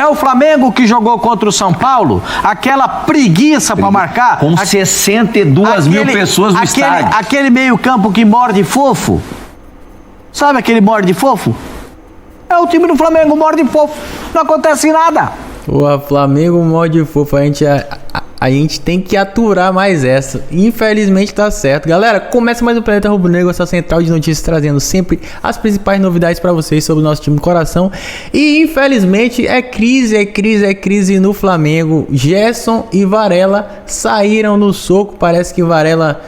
É o Flamengo que jogou contra o São Paulo, aquela preguiça para marcar. Com 62 mil pessoas no estádio. Aquele meio-campo que morde fofo. Sabe aquele morde fofo? É o time do Flamengo, morde fofo. Não acontece nada. O Flamengo morde fofo. A gente tem que aturar mais essa. Infelizmente tá certo. Galera, começa mais um Planeta Rubro-Negro, essa central de notícias trazendo sempre as principais novidades para vocês sobre o nosso time do coração. E infelizmente é crise no Flamengo. Gerson e Varela saíram no soco. Parece que Varela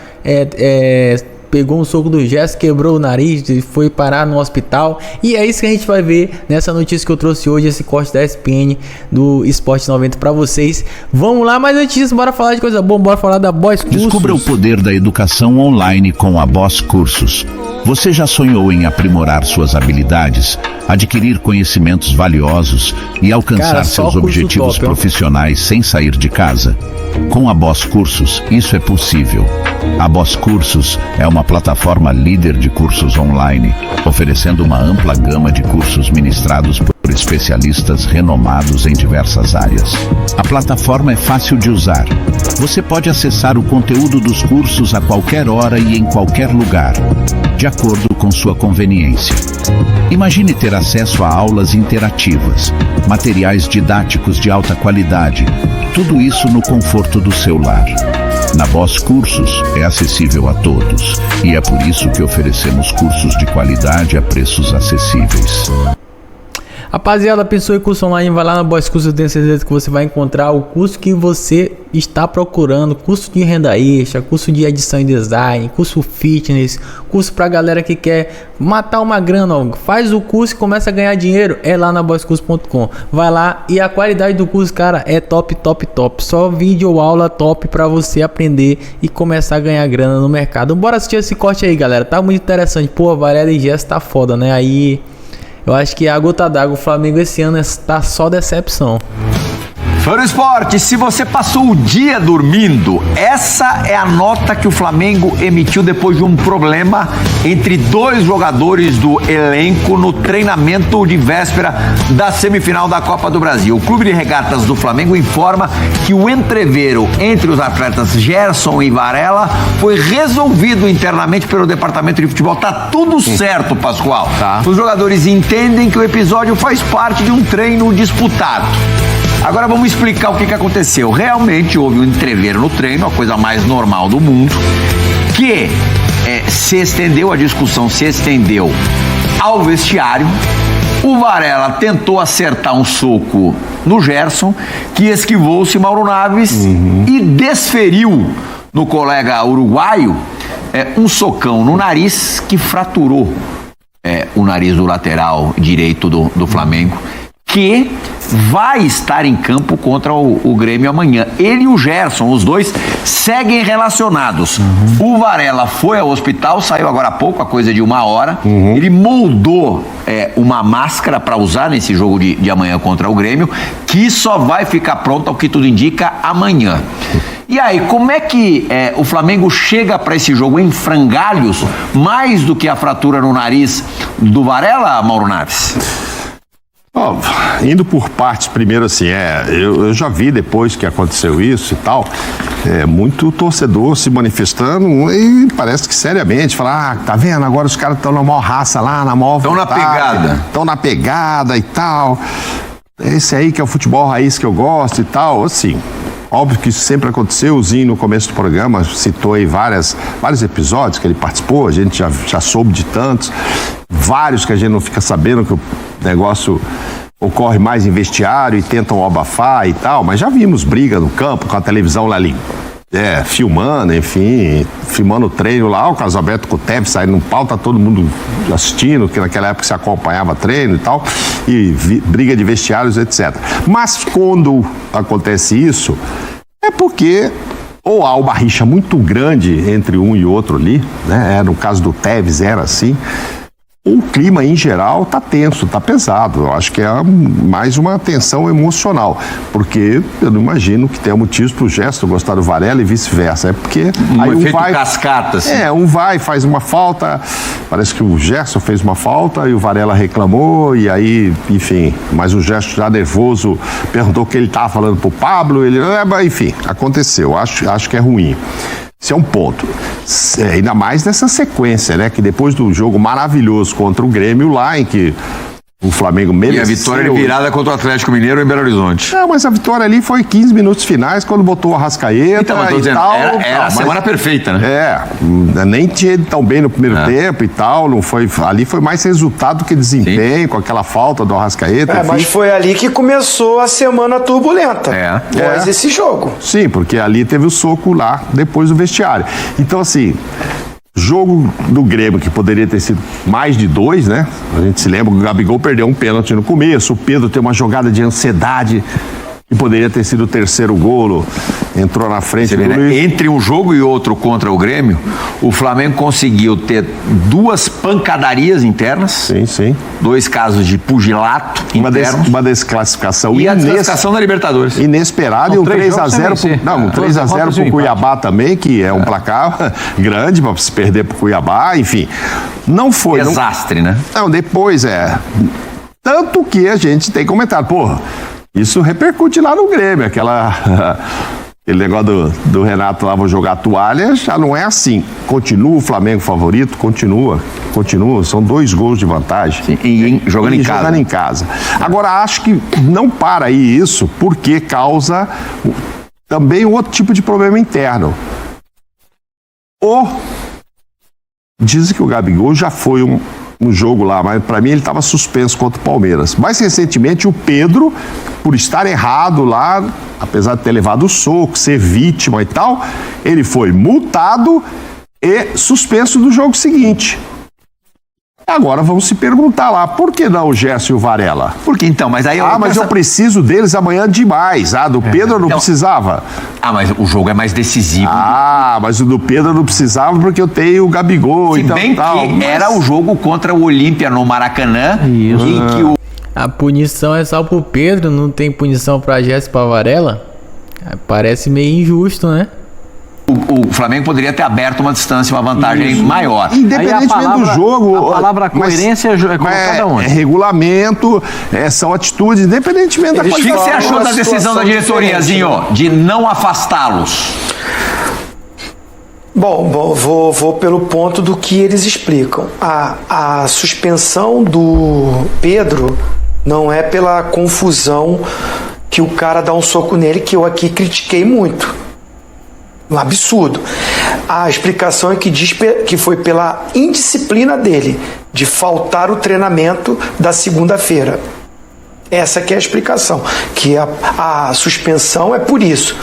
pegou um soco do Gerson, quebrou o nariz e foi parar no hospital. E é isso que a gente vai ver nessa notícia que eu trouxe hoje, esse corte da ESPN do Esporte 90 para vocês. Vamos lá, mas antes disso, bora falar de coisa boa, bora falar da Boss Cursos. Descubra o poder da educação online com a Boss Cursos. Você já sonhou em aprimorar suas habilidades, adquirir conhecimentos valiosos e alcançar seus objetivos profissionais sem sair de casa? Com a Boss Cursos, isso é possível. A Boss Cursos é uma plataforma líder de cursos online, oferecendo uma ampla gama de cursos ministrados por especialistas renomados em diversas áreas. A plataforma é fácil de usar. Você pode acessar o conteúdo dos cursos a qualquer hora e em qualquer lugar, de acordo com sua conveniência. Imagine ter acesso a aulas interativas, materiais didáticos de alta qualidade, tudo isso no conforto do seu lar. Na Boss Cursos é acessível a todos e é por isso que oferecemos cursos de qualidade a preços acessíveis. Rapaziada, pensou em curso online, vai lá na Boss Cursos, eu tenho certeza que você vai encontrar o curso que você está procurando, curso de renda extra, curso de edição e design, curso fitness, curso pra galera que quer matar uma grana, ó. Faz o curso e começa a ganhar dinheiro, é lá na bosscurso.com. Vai lá e a qualidade do curso, cara, é top. Só vídeo aula top pra você aprender e começar a ganhar grana no mercado. Bora assistir esse corte aí, galera, tá muito interessante. Pô, Varela e Gerson tá foda, né? Aí eu acho que a gota d'água, o Flamengo esse ano está só decepção. Fã do Esporte, se você passou o dia dormindo, essa é a nota que o Flamengo emitiu depois de um problema entre dois jogadores do elenco no treinamento de véspera da semifinal da Copa do Brasil. O Clube de Regatas do Flamengo informa que o entrevero entre os atletas Gerson e Varela foi resolvido internamente pelo departamento de futebol. Tá tudo certo, Pascoal. Tá. Os jogadores entendem que o episódio faz parte de um treino disputado. Agora vamos explicar o que aconteceu. Realmente houve um entrevero no treino, a coisa mais normal do mundo, que a discussão se estendeu ao vestiário. O Varela tentou acertar um soco no Gerson, que esquivou-se Mauro Naves e desferiu no colega uruguaio um socão no nariz que fraturou o nariz do lateral direito do Flamengo, que vai estar em campo contra o Grêmio amanhã. Ele e o Gerson, os dois, seguem relacionados. O Varela foi ao hospital, saiu agora há pouco, a coisa de 1 hora. Ele moldou uma máscara para usar nesse jogo de amanhã contra o Grêmio, que só vai ficar pronto, ao que tudo indica, amanhã. E aí, como é que o Flamengo chega para esse jogo em frangalhos, mais do que a fratura no nariz do Varela, Mauro Naves? Indo por partes, primeiro assim, eu já vi depois que aconteceu isso e tal, muito torcedor se manifestando e parece que seriamente, falar, tá vendo, agora os caras estão na maior raça lá, na maior vontade, estão na pegada e tal, esse aí que é o futebol raiz que eu gosto e tal, assim, óbvio que isso sempre aconteceu. O Zinho no começo do programa citou aí vários episódios que ele participou, a gente já soube de tantos, vários que a gente não fica sabendo que o negócio ocorre mais em vestiário e tentam abafar e tal, mas já vimos briga no campo com a televisão lá ali, filmando, enfim, filmando o treino lá, o Carlos Alberto com o Tevez saindo no pau, tá todo mundo assistindo, que naquela época se acompanhava treino e tal, e briga de vestiários, etc. Mas quando acontece isso, é porque ou há uma rixa muito grande entre um e outro ali, né? No caso do Tevez era assim, o clima em geral está tenso, está pesado. Eu acho que é mais uma tensão emocional, porque eu não imagino que tenha motivos para o Gerson gostar do Varela e vice-versa. É porque aí efeito cascata, assim. um vai, faz uma falta, parece que o Gerson fez uma falta e o Varela reclamou, e aí, enfim, mas o Gerson já nervoso perguntou o que ele estava falando pro Pablo, enfim, aconteceu. Acho que é ruim. Esse é um ponto. Ainda mais nessa sequência, né? Que depois do jogo maravilhoso contra o Grêmio lá, em que o Flamengo mereceu... E a vitória virada contra o Atlético Mineiro em Belo Horizonte. Não, mas a vitória ali foi 15 minutos finais, quando botou o Arrascaeta então, dizendo, tal. Era a semana perfeita, né? Nem tinha ido tão bem no primeiro tempo e tal. Não foi, ali foi mais resultado que desempenho, com aquela falta do Arrascaeta. Mas foi ali que começou a semana turbulenta. Após esse jogo. Sim, porque ali teve o soco lá, depois do vestiário. Então, assim... Jogo do Grêmio, que poderia ter sido mais de 2, né? A gente se lembra que o Gabigol perdeu um pênalti no começo, o Pedro tem uma jogada de ansiedade que poderia ter sido o terceiro golo, entrou na frente do Luiz. Entre um jogo e outro contra o Grêmio, o Flamengo conseguiu ter 2 pancadarias internas. Sim. 2 casos de pugilato interno. Uma desclassificação e a desclassificação da Libertadores. Inesperada, e um 3-0 pro Cuiabá também, que é um placar grande para se perder pro Cuiabá, enfim. Não foi... Desastre, né? Não, depois tanto que a gente tem comentado, isso repercute lá no Grêmio, aquele negócio do Renato lá, vou jogar toalha, já não é assim. Continua o Flamengo favorito? Continua, são 2 gols de vantagem. Sim, jogando em casa. Agora, acho que não para aí isso, porque causa também um outro tipo de problema interno. Dizem que o Gabigol já foi um jogo lá, mas para mim ele estava suspenso contra o Palmeiras. Mais recentemente, o Pedro, por estar errado lá, apesar de ter levado o soco, ser vítima e tal, ele foi multado e suspenso do jogo seguinte. Agora vamos se perguntar lá, por que não o Gerson e o Varela? Porque então, mas aí... mas eu preciso deles amanhã demais. Do Pedro eu não precisava. Mas o jogo é mais decisivo. Mas o do Pedro eu não precisava porque eu tenho o Gabigol. Se bem que era o jogo contra o Olímpia no Maracanã. Isso. Em que a punição é só pro Pedro, não tem punição pra Gerson e pra Varela? Parece meio injusto, né? O Flamengo poderia ter aberto uma distância, uma vantagem maior. Independentemente do jogo. A palavra coerência é colocada onde? É regulamento, são atitudes, independentemente da qualidade. O que você achou da decisão da diretoria, Zinho, de não afastá-los? Bom, vou pelo ponto do que eles explicam. A suspensão do Pedro não é pela confusão que o cara dá um soco nele, que eu aqui critiquei muito. Um absurdo. A explicação é que diz que foi pela indisciplina dele de faltar o treinamento da segunda-feira. Essa que é a explicação, que a suspensão é por isso.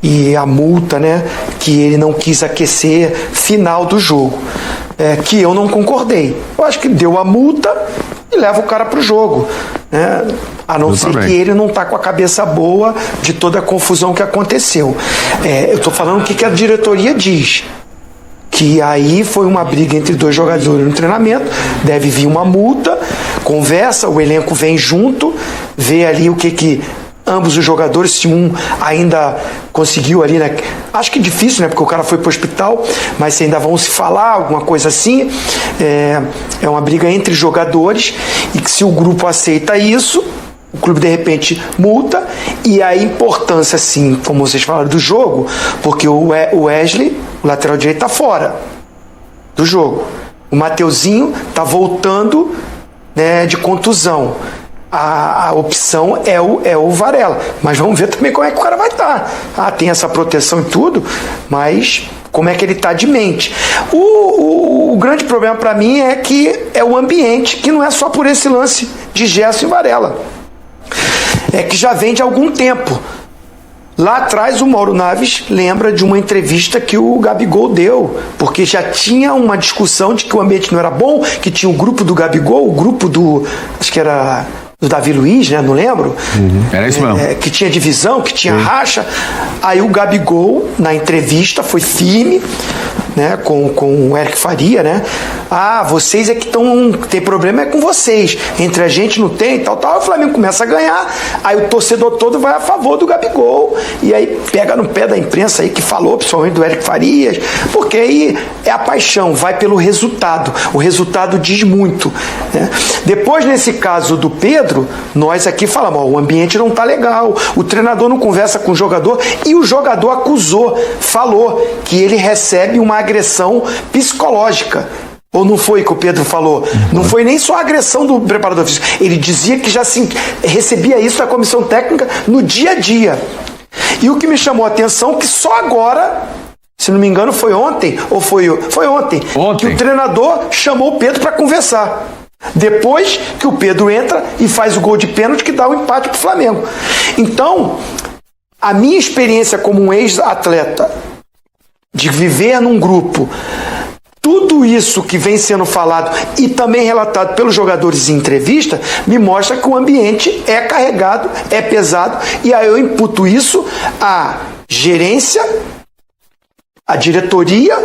E a multa, né, que ele não quis aquecer final do jogo, que eu não concordei. Eu acho que deu a multa e leva o cara para o jogo, né? A não ser que ele não está com a cabeça boa de toda a confusão que aconteceu. Eu estou falando o que a diretoria diz. Que aí foi uma briga entre 2 jogadores no treinamento, deve vir uma multa, conversa, o elenco vem junto, vê ali o que ambos os jogadores, se um ainda conseguiu ali, né? Acho que difícil, né? Porque o cara foi pro hospital, mas se ainda vão se falar, alguma coisa assim. É uma briga entre jogadores, e que se o grupo aceita isso, o clube de repente multa, e a importância, assim, como vocês falaram, do jogo, porque o Wesley, o lateral direito, tá fora do jogo. O Mateuzinho tá voltando, né, de contusão. A opção é o Varela, mas vamos ver também como é que o cara vai estar. Tem essa proteção e tudo, mas como é que ele está de mente. O grande problema para mim é que é o ambiente, que não é só por esse lance de Gerson e Varela, é que já vem de algum tempo. Lá atrás, o Mauro Naves lembra de uma entrevista que o Gabigol deu, porque já tinha uma discussão de que o ambiente não era bom, que tinha o grupo do Gabigol, o grupo do, acho que era do Davi Luiz, né? Não lembro. Era isso mesmo. Que tinha divisão, que tinha racha. Aí o Gabigol, na entrevista, foi firme, né? Com o Eric Faria, né? Ah, vocês é que tem problema é com vocês. Entre a gente não tem, tal. O Flamengo começa a ganhar. Aí o torcedor todo vai a favor do Gabigol. E aí pega no pé da imprensa aí que falou, principalmente do Eric Farias. Porque aí é a paixão, vai pelo resultado. O resultado diz muito, né? Depois, nesse caso do Pedro, nós aqui falamos, o ambiente não tá legal, o treinador não conversa com o jogador, e o jogador falou que ele recebe uma agressão psicológica. Ou não foi que o Pedro falou? Não foi nem só a agressão do preparador físico, ele dizia que já recebia isso da comissão técnica no dia a dia. E o que me chamou a atenção é que só agora, se não me engano foi ontem, ou foi ontem, que o treinador chamou o Pedro para conversar. Depois que o Pedro entra e faz o gol de pênalti que dá o empate para o Flamengo. Então, a minha experiência como um ex-atleta, de viver num grupo, tudo isso que vem sendo falado e também relatado pelos jogadores em entrevista, me mostra que o ambiente é carregado, é pesado, e aí eu imputo isso à gerência, à diretoria,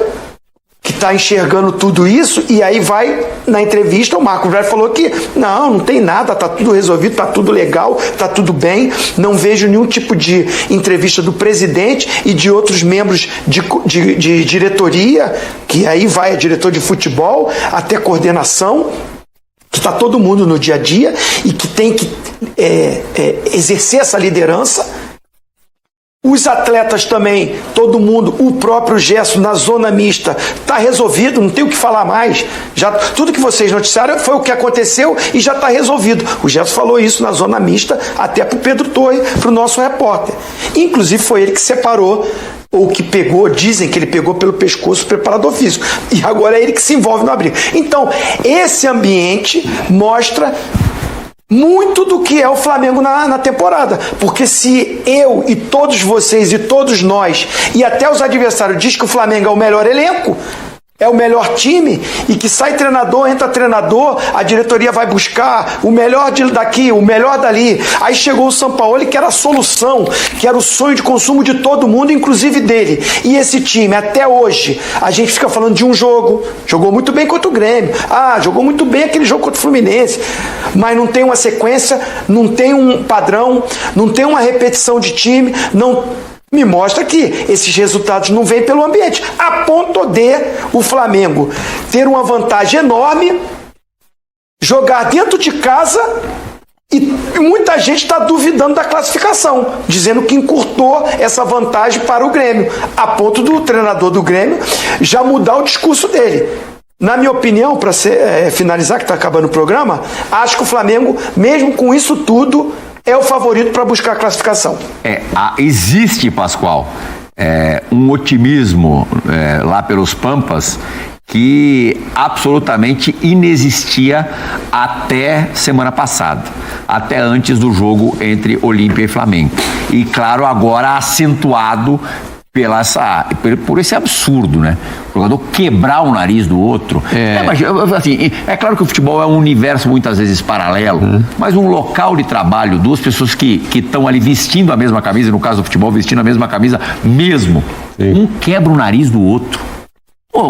que está enxergando tudo isso, e aí vai na entrevista, o Marco Braz falou que não tem nada, está tudo resolvido, está tudo legal, está tudo bem, não vejo nenhum tipo de entrevista do presidente e de outros membros de diretoria, que aí vai a diretor de futebol, até coordenação, que está todo mundo no dia a dia e que tem que exercer essa liderança. Os atletas também, todo mundo, o próprio Gerson na zona mista, está resolvido, não tem o que falar mais. Já, tudo que vocês noticiaram foi o que aconteceu e já está resolvido. O Gerson falou isso na zona mista, até para o Pedro Torre, para o nosso repórter. Inclusive foi ele que separou, ou que pegou, dizem que ele pegou pelo pescoço o preparador físico. E agora é ele que se envolve na briga. Então, esse ambiente mostra muito do que é o Flamengo na temporada, porque se eu e todos vocês e todos nós e até os adversários diz que o Flamengo é o melhor elenco, é o melhor time, e que sai treinador, entra treinador, a diretoria vai buscar o melhor daqui, o melhor dali. Aí chegou o Sampaoli, que era a solução, que era o sonho de consumo de todo mundo, inclusive dele. E esse time, até hoje, a gente fica falando de um jogo, jogou muito bem contra o Grêmio, jogou muito bem aquele jogo contra o Fluminense, mas não tem uma sequência, não tem um padrão, não tem uma repetição de time, não... Me mostra que esses resultados não vêm pelo ambiente, a ponto de o Flamengo ter uma vantagem enorme, jogar dentro de casa, e muita gente está duvidando da classificação, dizendo que encurtou essa vantagem para o Grêmio, a ponto do treinador do Grêmio já mudar o discurso dele. Na minha opinião, para finalizar, que está acabando o programa, acho que o Flamengo, mesmo com isso tudo, é o favorito para buscar a classificação. Existe, Pascoal, um otimismo lá pelos Pampas que absolutamente inexistia até semana passada, até antes do jogo entre Olímpia e Flamengo. E, claro, agora acentuado por esse absurdo, né? O jogador quebrar o nariz do outro. Mas, assim, é claro que o futebol é um universo muitas vezes paralelo, mas um local de trabalho, duas pessoas que estão ali vestindo a mesma camisa, no caso do futebol, vestindo a mesma camisa mesmo, um quebra o nariz do outro.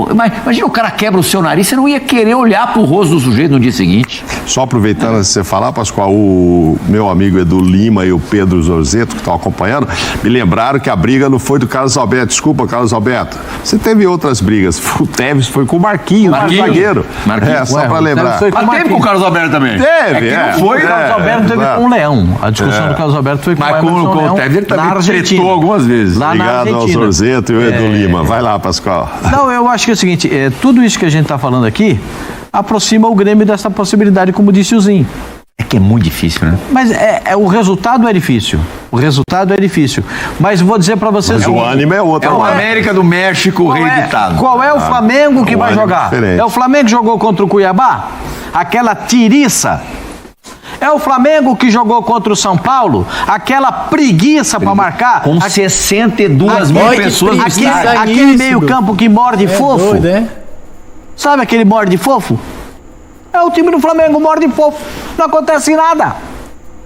Imagina o cara quebra o seu nariz, você não ia querer olhar pro rosto do sujeito no dia seguinte. Só aproveitando antes de você falar, Pascoal, o meu amigo Edu Lima e o Pedro Zorzeto, que estão acompanhando, me lembraram que a briga não foi do Carlos Alberto. Desculpa, Carlos Alberto. Você teve outras brigas. O Tevez foi com o Marquinhos, zagueiro. Só para lembrar. Mas teve com o Carlos Alberto também. Teve, não foi. O Carlos Alberto teve com o Leão. A discussão do Carlos Alberto foi com o Tevez. Ele também tretou algumas vezes. Obrigado ao Zorzeto e o Edu Lima. Vai lá, Pascoal. Não, eu acho que é o seguinte, tudo isso que a gente está falando aqui aproxima o Grêmio dessa possibilidade, como disse o Zinho. É que é muito difícil, né? Mas o resultado é difícil. O resultado é difícil. Mas vou dizer para vocês... Mas o ânimo é outro. É o América do México reeditado. Qual é o Flamengo que vai jogar? Diferente. É o Flamengo que jogou contra o Cuiabá? Aquela tiriça? É o Flamengo que jogou contra o São Paulo? Aquela preguiça para marcar? Com 62 mil pessoas no estádio. Aquele meio-campo que morde fofo. Doido, é? Sabe aquele morde fofo? É o time do Flamengo morde fofo. Não acontece nada.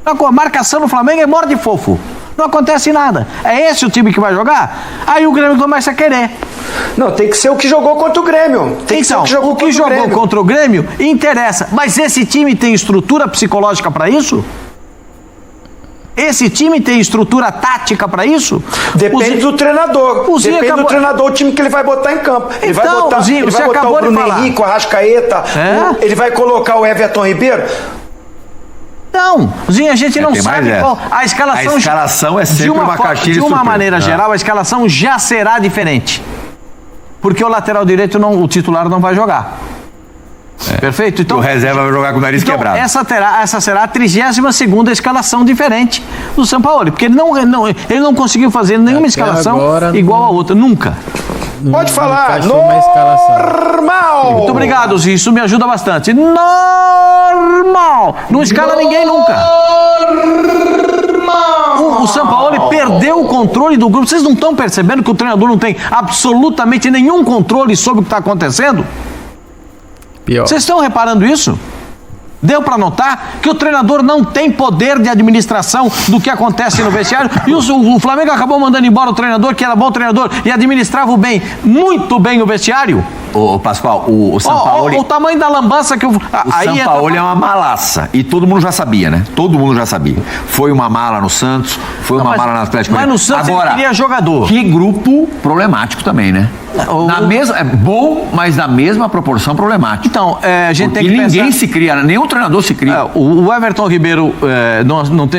A marcação do Flamengo é morde fofo. Não acontece nada. É esse o time que vai jogar? Aí o Grêmio começa a querer. Não, tem que ser o que jogou contra o Grêmio. Tem que ser Então, o que jogou contra o Grêmio interessa. Mas esse time tem estrutura psicológica para isso? Esse time tem estrutura tática para isso? Depende do treinador. Depende do treinador, o time que ele vai botar em campo. Ele vai botar, ele vai botar o Bruno Henrique, o Arrascaeta, ele vai colocar o Everton Ribeiro. Não, Zinho, a gente não sabe qual. A escalação é sempre uma caixinha de uma maneira geral, a escalação já será diferente. Porque o lateral direito, o titular não vai jogar. Perfeito? Então, o reserva vai jogar com o nariz quebrado. Essa será a 32ª escalação diferente do São Paulo. Porque ele não conseguiu fazer nenhuma escalação igual a outra. Nunca. Pode falar. Normal. Muito obrigado, Zinho. Isso me ajuda bastante. Normal. Não escala ninguém nunca. O São Paulo perdeu o controle do grupo. Vocês não estão percebendo que o treinador não tem absolutamente nenhum controle sobre o que está acontecendo? Vocês estão reparando isso? Deu para notar que o treinador não tem poder de administração do que acontece no vestiário e o Flamengo acabou mandando embora o treinador, que era bom treinador e administrava muito bem o vestiário. Ô Pascoal, o São Paulo... O tamanho da lambança que o São Paulo é uma malaça. E todo mundo já sabia, né? Todo mundo já sabia. Foi uma mala no Santos, foi uma mala no Atlético. Mas no Santos agora, ele queria jogador. Que grupo problemático também, né? É bom, mas na mesma proporção problemático. Então, a gente porque tem que ninguém se cria, nenhum treinador se cria. O Everton Ribeiro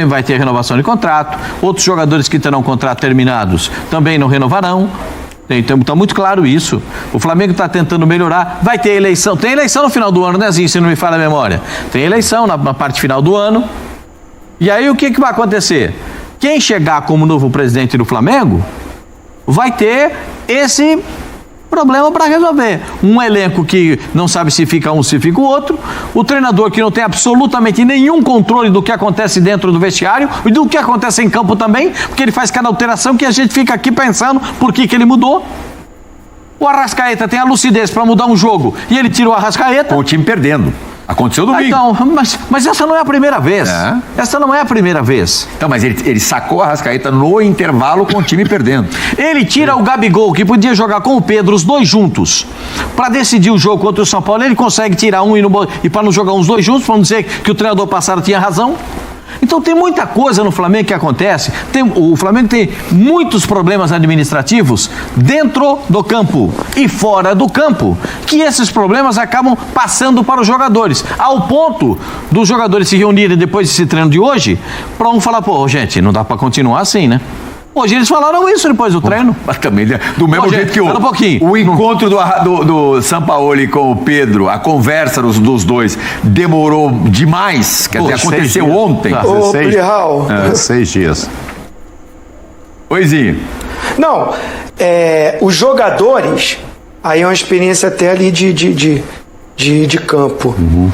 vai ter renovação de contrato. Outros jogadores que terão contrato terminados também não renovarão. Então está muito claro isso. O Flamengo está tentando melhorar. Vai ter eleição. Tem eleição no final do ano, né, Zinho? Se não me falha a memória. Tem eleição na parte final do ano. E aí o que vai acontecer? Quem chegar como novo presidente do Flamengo vai ter esse problema para resolver. Um elenco que não sabe se fica um, se fica o outro. O treinador que não tem absolutamente nenhum controle do que acontece dentro do vestiário e do que acontece em campo também, porque ele faz cada alteração que a gente fica aqui pensando por que ele mudou. O Arrascaeta tem a lucidez para mudar um jogo e ele tirou o Arrascaeta. Com o time perdendo. Aconteceu domingo. Então, mas essa não é a primeira vez. Essa não é a primeira vez. Então, mas ele sacou a Arrascaeta no intervalo com o time perdendo. Ele tira o Gabigol, que podia jogar com o Pedro, os dois juntos, para decidir o jogo contra o São Paulo. Ele consegue tirar um e para não jogar os dois juntos, para não dizer que o treinador passado tinha razão. Então tem muita coisa no Flamengo que acontece. O Flamengo tem muitos problemas administrativos dentro do campo e fora do campo, que esses problemas acabam passando para os jogadores, ao ponto dos jogadores se reunirem depois desse treino de hoje, para um falar, gente, não dá para continuar assim, né? Hoje eles falaram isso depois do treino. Mas também, do mesmo jeito que o encontro do Sampaoli com o Pedro, a conversa dos dois demorou demais. Quer dizer, aconteceu ontem. 6 dias. Oizinho. Não, os jogadores, aí é uma experiência até ali de campo. Uhum.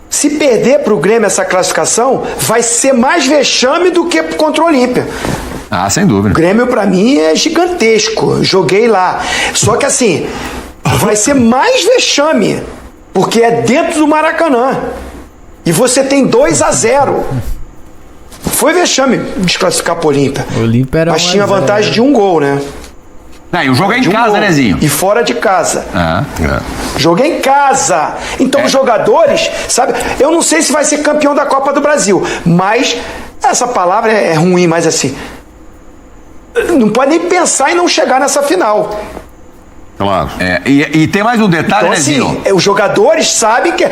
Se perder para o Grêmio essa classificação, vai ser mais vexame do que contra o Olímpia. Ah, sem dúvida. O Grêmio, pra mim, é gigantesco. Joguei lá. Só que, assim, vai ser mais vexame, porque é dentro do Maracanã. E você tem 2-0. Foi vexame desclassificar pro Olímpia. Mas tinha vantagem de 1 gol, né? E o jogo é em casa, né, Zinho? E fora de casa. Joguei em casa. Então, os jogadores, sabe? Eu não sei se vai ser campeão da Copa do Brasil, mas essa palavra é ruim, mas assim, não pode nem pensar em não chegar nessa final. Claro. E tem mais um detalhe, então, né, assim, Zinho? Os jogadores sabem que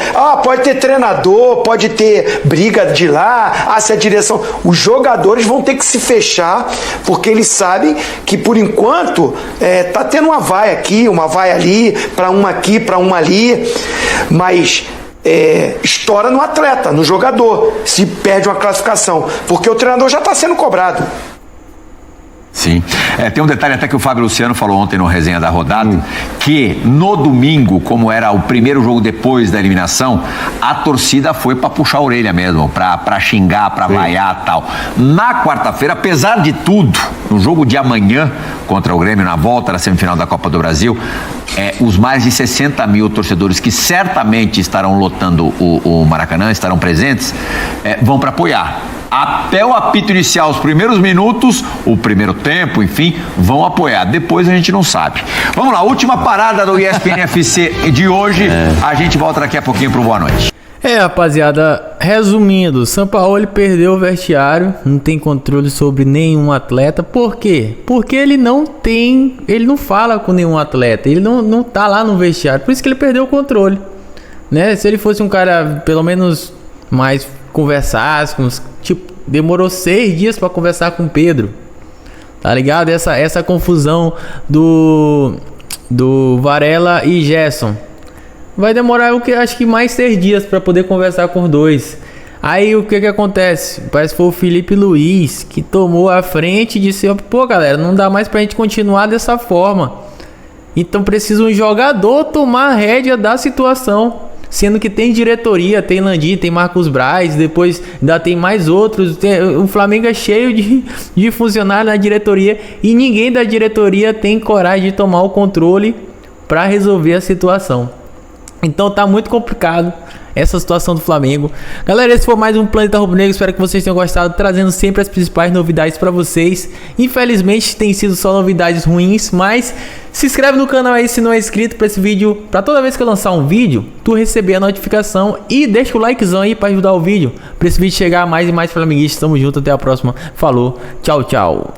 pode ter treinador, pode ter briga de lá, se a direção... Os jogadores vão ter que se fechar, porque eles sabem que, por enquanto, tá tendo uma vaia aqui, uma vaia ali, para uma aqui, para uma ali, mas... estoura no atleta, no jogador, se perde uma classificação, porque o treinador já está sendo cobrado. Sim. Tem um detalhe até que o Fábio Luciano falou ontem no Resenha da Rodada, que no domingo, como era o primeiro jogo depois da eliminação, a torcida foi para puxar a orelha mesmo, para xingar, para vaiar e tal. Na quarta-feira, apesar de tudo, no jogo de amanhã contra o Grêmio, na volta da semifinal da Copa do Brasil, os mais de 60 mil torcedores que certamente estarão lotando o Maracanã, estarão presentes, vão para apoiar. até o apito inicial, os primeiros minutos, o primeiro tempo, enfim, vão apoiar. Depois a gente não sabe. Vamos lá, última parada do ESPN FC de hoje. A gente volta daqui a pouquinho pro Boa Noite. Rapaziada, resumindo, Sampaoli perdeu o vestiário, não tem controle sobre nenhum atleta. Por quê? Porque ele não fala com nenhum atleta, ele não tá lá no vestiário, por isso que ele perdeu o controle, né? Se ele fosse um cara, pelo menos, mais conversasse, tipo, demorou 6 dias pra conversar com o Pedro, tá ligado? Essa confusão do Varela e Gerson vai demorar, acho que mais 6 dias para poder conversar com os dois. Aí o que acontece? Parece que foi o Felipe Luiz que tomou a frente e disse: pô, galera, não dá mais pra gente continuar dessa forma. Então precisa um jogador tomar a rédea da situação. Sendo que tem diretoria, tem Landim, tem Marcos Braz, depois ainda tem mais outros. O Flamengo é cheio de funcionários na diretoria e ninguém da diretoria tem coragem de tomar o controle para resolver a situação. Então tá muito complicado essa situação do Flamengo. Galera, esse foi mais um Planeta Rubro-Negro. Espero que vocês tenham gostado, trazendo sempre as principais novidades para vocês. Infelizmente tem sido só novidades ruins, mas se inscreve no canal aí se não é inscrito para esse vídeo, para toda vez que eu lançar um vídeo, tu receber a notificação, e deixa o likezão aí para ajudar o vídeo, para esse vídeo chegar a mais e mais flamenguistas. Tamo junto, até a próxima. Falou, tchau, tchau.